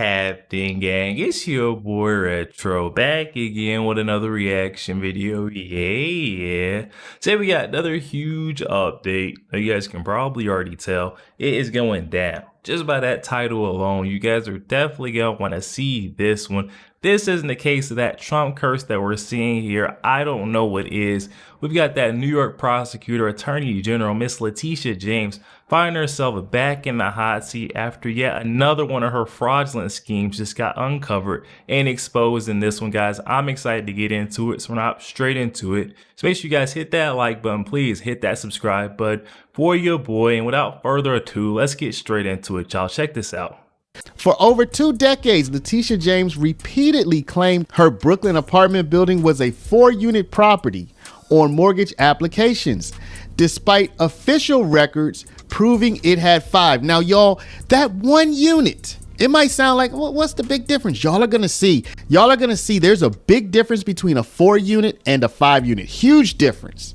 happening, gang? It's your boy Retro back again with another reaction video. Yeah. Today we got another huge update. You guys can probably already tell it is going down. Just by that title alone, you guys are definitely gonna want to see this one. This isn't the case of that Trump curse that we're seeing here. I don't know what is. We've got that New York prosecutor, Attorney General, Miss Letiticia James, finding herself back in the hot seat after yet another one of her fraudulent schemes just got uncovered and exposed in this one, guys. I'm excited to get into it, so we're not straight into it. So make sure you guys hit that like button, please hit that subscribe button for your boy. And without further ado, let's get straight into it, y'all. Check this out. For over 2 decades, Letiticia James repeatedly claimed her Brooklyn apartment building was a 4-unit property on mortgage applications, despite official records proving it had 5. Now, y'all, that 1 unit, it might sound like, well, what's the big difference? Y'all are gonna see there's a big difference between a 4-unit and a 5-unit. Huge difference.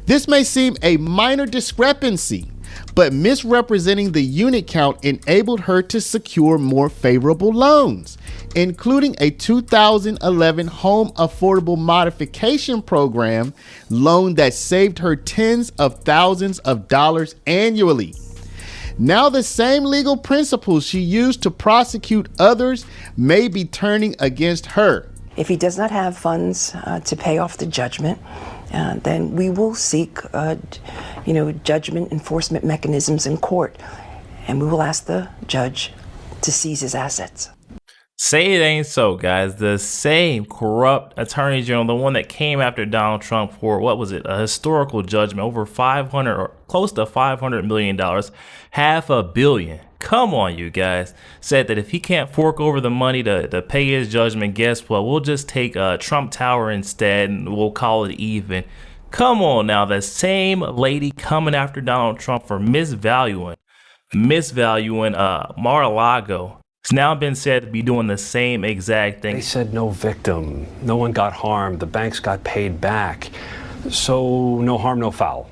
This may seem a minor discrepancy, but misrepresenting the unit count enabled her to secure more favorable loans, including a 2011 Home Affordable Modification Program loan that saved her tens of thousands of dollars annually. Now the same legal principles she used to prosecute others may be turning against her. If he does not have funds to pay off the judgment, then we will seek, judgment enforcement mechanisms in court, and we will ask the judge to seize his assets. Say it ain't so, guys. The same corrupt attorney general, the one that came after Donald Trump for, what was it, a historical judgment over 500 or close to $500 million, $500 million. Come on, you guys. Said that if he can't fork over the money to pay his judgment, guess what? We'll just take Trump Tower instead and we'll call it even. Come on now, the same lady coming after Donald Trump for misvaluing Mar-a-Lago. It's now been said to be doing the same exact thing. They said no victim, no one got harmed, the banks got paid back. So no harm, no foul.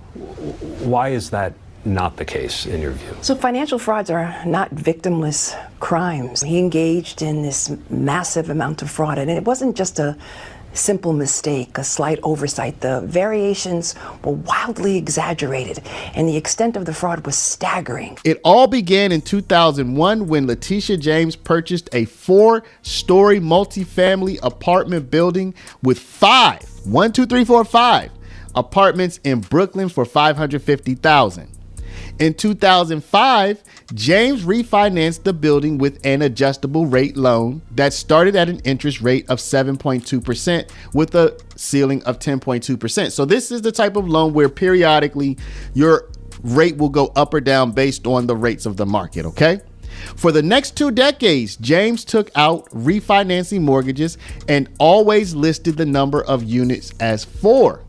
Why is that not the case in your view? So financial frauds are not victimless crimes. He engaged in this massive amount of fraud, and it wasn't just a simple mistake, a slight oversight. The variations were wildly exaggerated, and the extent of the fraud was staggering. It all began in 2001 when Letiticia James purchased a 4-story multifamily apartment building with 5 apartments in Brooklyn for $550,000. In 2005, James refinanced the building with an adjustable rate loan that started at an interest rate of 7.2% with a ceiling of 10.2%. So this is the type of loan where periodically your rate will go up or down based on the rates of the market, okay? For the next 2 decades, James took out refinancing mortgages and always listed the number of units as 4.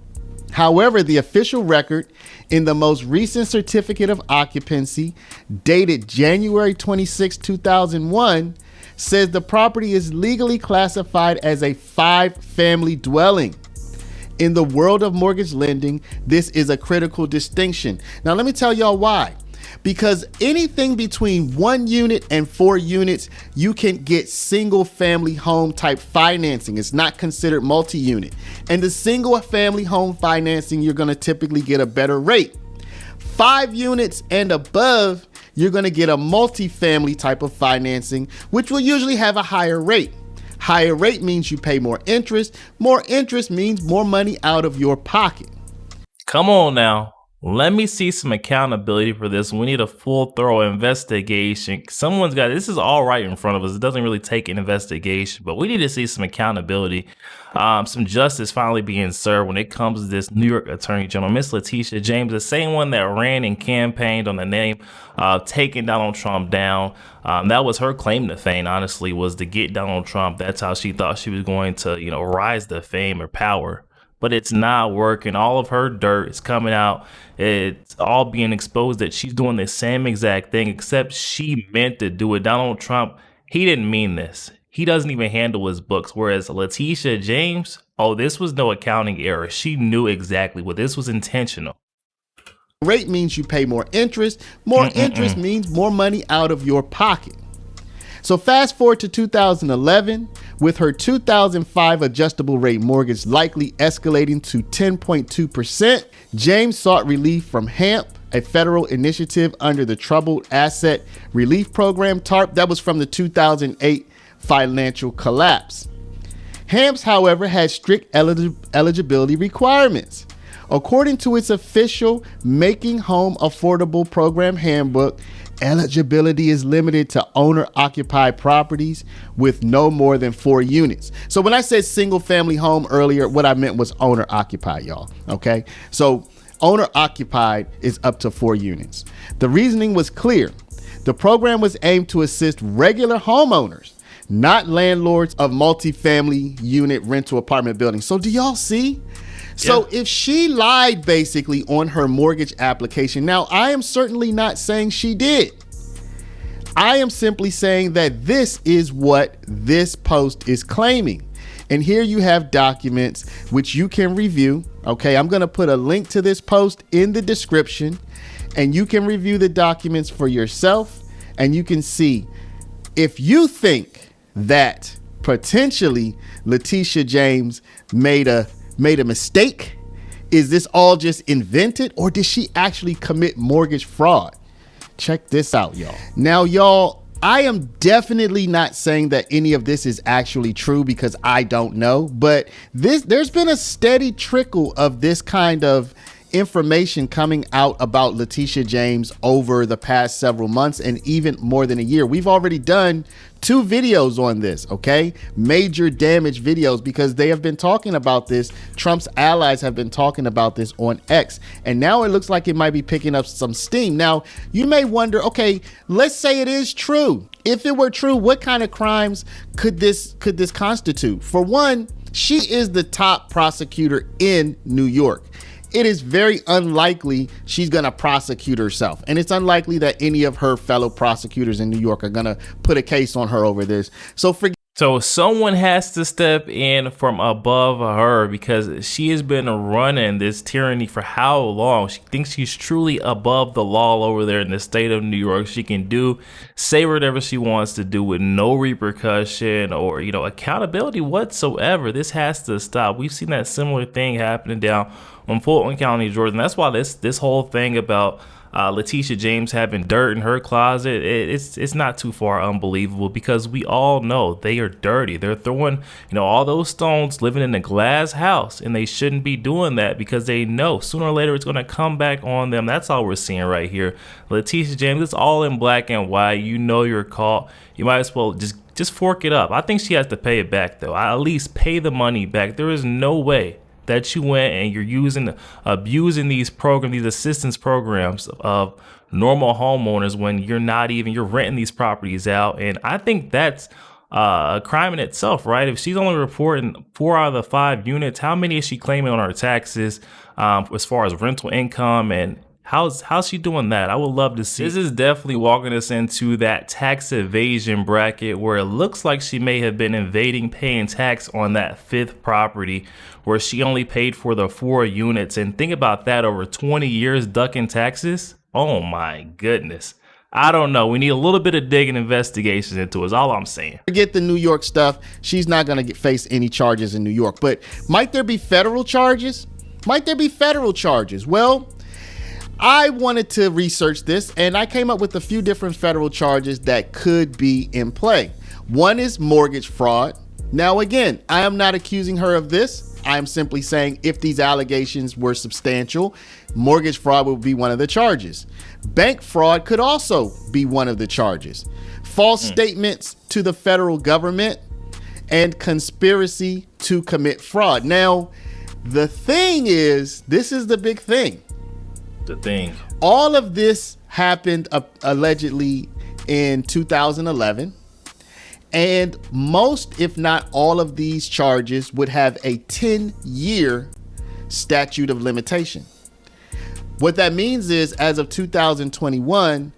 However, the official record in the most recent certificate of occupancy, dated January 26, 2001, says the property is legally classified as a 5-family dwelling. In the world of mortgage lending, this is a critical distinction. Now, let me tell y'all why. Because anything between 1 unit and 4 units, you can get single family home type financing. It's not considered multi-unit. And the single family home financing, you're going to typically get a better rate. 5 units and above, you're going to get a multi-family type of financing, which will usually have a higher rate. Higher rate means you pay more interest. More interest means more money out of your pocket. Come on now. Let me see some accountability for this. We need a full, thorough investigation. Someone's got, this is all right in front of us. It doesn't really take an investigation, but we need to see some accountability, some justice finally being served when it comes to this New York Attorney General, Miss Letiticia James, the same one that ran and campaigned on the name of taking Donald Trump down. That was her claim to fame, honestly, was to get Donald Trump. That's how she thought she was going to, rise to fame or power. But it's not working. All of her dirt is coming out. It's all being exposed that she's doing the same exact thing, except she meant to do it. Donald Trump, he didn't mean this. He doesn't even handle his books. Whereas Letiticia James, oh, this was no accounting error. She knew exactly what this was intentional. Rate means you pay more interest. More interest means more money out of your pocket. So fast forward to 2011, with her 2005 adjustable rate mortgage likely escalating to 10.2%, James sought relief from HAMP, a federal initiative under the Troubled Asset Relief Program, TARP, that was from the 2008 financial collapse. HAMPs, however, had strict eligibility requirements. According to its official Making Home Affordable Program handbook, eligibility is limited to owner-occupied properties with no more than 4 units. So when I said single-family home earlier, what I meant was owner-occupied, y'all. Okay? So owner-occupied is up to 4 units. The reasoning was clear. The program was aimed to assist regular homeowners, not landlords of multifamily unit rental apartment buildings. So do y'all see? So if she lied basically on her mortgage application, now I am certainly not saying she did. I am simply saying that this is what this post is claiming. And here you have documents which you can review. Okay, I'm going to put a link to this post in the description, and you can review the documents for yourself, and you can see if you think that potentially Letiticia James made a mistake. Is this all just invented, or did she actually commit mortgage fraud? Check this out, y'all. Now, y'all, I am definitely not saying that any of this is actually true because I don't know, but there's been a steady trickle of this kind of information coming out about Letiticia James over the past several months and even more than a year. We've already done 2 videos on this, okay? Major damage videos, because they have been talking about this. Trump's allies have been talking about this on X, and now it looks like it might be picking up some steam. Now, you may wonder, okay, let's say it is true. If it were true, what kind of crimes could this constitute? For one, she is the top prosecutor in New York. It is very unlikely she's going to prosecute herself. And it's unlikely that any of her fellow prosecutors in New York are going to put a case on her over this. So someone has to step in from above her, because she has been running this tyranny for how long? She thinks she's truly above the law over there in the state of New York. She can say whatever she wants to do with no repercussion or, accountability whatsoever. This has to stop. We've seen that similar thing happening down on Fulton County, Georgia. And that's why this whole thing about Letiticia James having dirt in her closet, it's not too far unbelievable, because we all know they are dirty. They're throwing all those stones, living in a glass house, and they shouldn't be doing that because they know sooner or later it's going to come back on them. That's all we're seeing right here. Letiticia James, it's all in black and white. You're caught. You might as well just fork it up. I think she has to pay it back, though. At least pay the money back. There is no way that you went and you're abusing these assistance programs of normal homeowners when you're renting these properties out. And I think that's a crime in itself, right? If she's only reporting 4 out of the 5 units, how many is she claiming on her taxes as far as rental income, and how's she doing that? I would love to see. This is definitely walking us into that tax evasion bracket, where it looks like she may have been evading paying tax on that 5th property, where she only paid for the 4 units. And think about that, over 20 years ducking taxes. Oh my goodness. I don't know. We need a little bit of digging investigations into it, is all I'm saying. Forget the New York stuff. She's not going to face any charges in New York. But might there be federal charges? Well, I wanted to research this, and I came up with a few different federal charges that could be in play. One is mortgage fraud. Now, again, I am not accusing her of this. I am simply saying if these allegations were substantial, mortgage fraud would be one of the charges. Bank fraud could also be one of the charges. False statements to the federal government, and conspiracy to commit fraud. Now, the thing is, this is the big thing. All of this happened allegedly in 2011, and most, if not all, of these charges would have a 10-year statute of limitation. What that means is, as of 2021,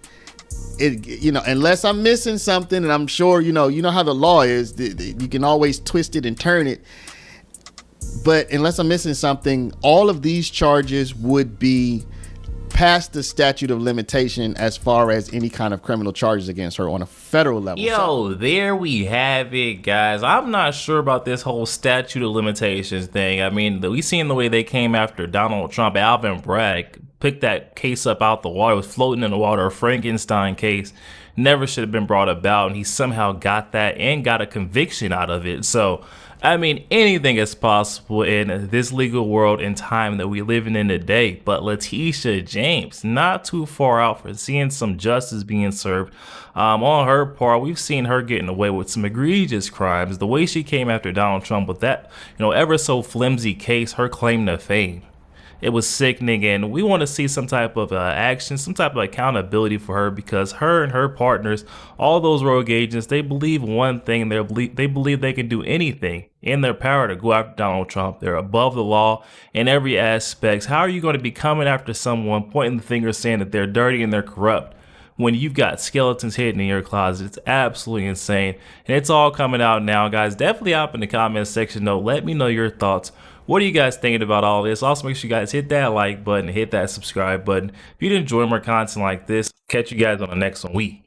unless I'm missing something, and I'm sure you know how the law is, you can always twist it and turn it. But unless I'm missing something, all of these charges would be past the statute of limitation as far as any kind of criminal charges against her on a federal level. Yo, there we have it, guys. I'm not sure about this whole statute of limitations thing. I mean, we seen the way they came after Donald Trump. Alvin Bragg picked that case up out the water. It was floating in the water. A Frankenstein case never should have been brought about, and he somehow got that and got a conviction out of it. So I mean, anything is possible in this legal world and time that we live in today. But Letiticia James, not too far out for seeing some justice being served on her part. We've seen her getting away with some egregious crimes. The way she came after Donald Trump with that, ever so flimsy case, her claim to fame. It was sickening, and we want to see some type of action, some type of accountability for her, because her and her partners, all those rogue agents, they believe one thing. They believe they can do anything in their power to go after Donald Trump. They're above the law in every aspect. How are you going to be coming after someone, pointing the finger, saying that they're dirty and they're corrupt, when you've got skeletons hidden in your closet? It's absolutely insane, and it's all coming out now, guys. Definitely hop in the comments section though. Let me know your thoughts. What are you guys thinking about all this? Also, make sure you guys hit that like button, hit that subscribe button. If you enjoy more content like this, catch you guys on the next one. We